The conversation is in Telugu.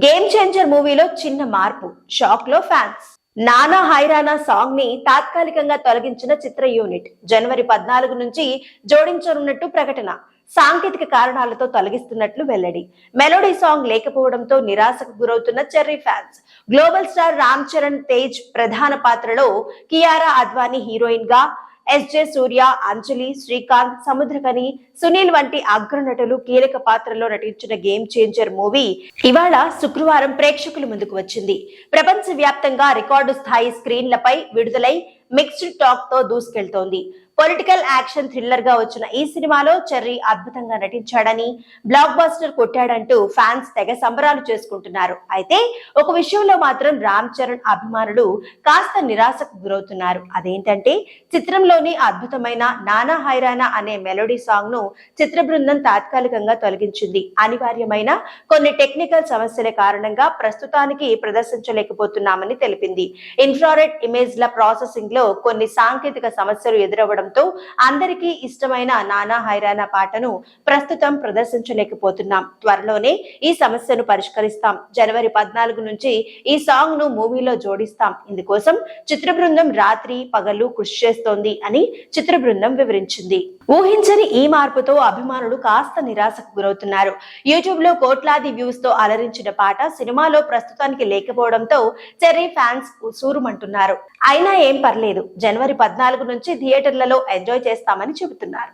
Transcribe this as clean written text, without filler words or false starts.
గేమ్ చేంజర్ మూవీలో చిన్న మార్పు, షాక్ లో ఫ్యాన్స్. నానా హైరానా సాంగ్ ని తాత్కాలికంగా తొలగించిన చిత్ర యూనిట్ జనవరి 14 నుంచి జోడించనున్నట్టు ప్రకటన. సాంకేతిక కారణాలతో తొలగిస్తున్నట్లు వెల్లడి. మెలోడీ సాంగ్ లేకపోవడంతో నిరాశకు గురవుతున్న cherry fans. Global star Ram Charan Tej ప్రధాన పాత్రలో, కియారా అద్వానీ హీరోయిన్ గా, ఎస్జే సూర్య, అంజలి, శ్రీకాంత్, సముద్రకని, సునీల్ వంటి అగ్రనటులు కీలక పాత్రలో నటించిన గేమ్ చేంజర్ మూవీ ఇవాళ శుక్రవారం ప్రేక్షకుల ముందుకు వచ్చింది. ప్రపంచ వ్యాప్తంగా రికార్డు స్థాయి స్క్రీన్లపై విడుదలై మిక్స్డ్ టాక్ తో దూసుకెళ్తోంది. పొలిటికల్ యాక్షన్ థ్రిల్లర్ గా వచ్చిన ఈ సినిమాలో చెర్రీ అద్భుతంగా నటించాడని, బ్లాక్ బస్టర్ కొట్టాడంటూ ఫ్యాన్స్ తెగ సంబరాలు చేసుకుంటున్నారు. అయితే ఒక విషయంలో మాత్రం రామ్ చరణ్ అభిమానులు కాస్త నిరాశకు గురవుతున్నారు. అదేంటంటే, చిత్రంలోని అద్భుతమైన నానా హైరానా అనే మెలోడీ సాంగ్ ను చిత్ర బృందం తాత్కాలికంగా తొలగించింది. అనివార్యమైన కొన్ని టెక్నికల్ సమస్యల కారణంగా ప్రస్తుతానికి ప్రదర్శించలేకపోతున్నామని తెలిపింది. ఇన్ఫ్రారెడ్ ఇమేజ్ల ప్రాసెసింగ్ లో కొన్ని సాంకేతిక సమస్యలు ఎదురవ్వడంతో అందరికీ ఇష్టమైన నానా హైరానా పాటను ప్రస్తుతం ప్రదర్శించలేకపోతున్నాం. త్వరలోనే ఈ సమస్యను పరిష్కరిస్తాం. జనవరి 14 నుంచి ఈ సాంగ్ ను మూవీలో జోడిస్తాం. ఇందుకోసం చిత్ర బృందం రాత్రి పగలు కృషి చేస్తోంది అని చిత్ర బృందం వివరించింది. ఊహించని ఈ మార్పుతో అభిమానులు కాస్త నిరాశకు గురవుతున్నారు. యూట్యూబ్ లో కోట్లాది వ్యూస్ తో అలరించిన పాట సినిమాలో ప్రస్తుతానికి లేకపోవడంతో చెర్రీ ఫ్యాన్స్ సూరుమంటున్నారు. అయినా ఏం పర్లేదు, జనవరి 14 నుంచి థియేటర్లలో ఎంజాయ్ చేస్తామని చెబుతున్నారు.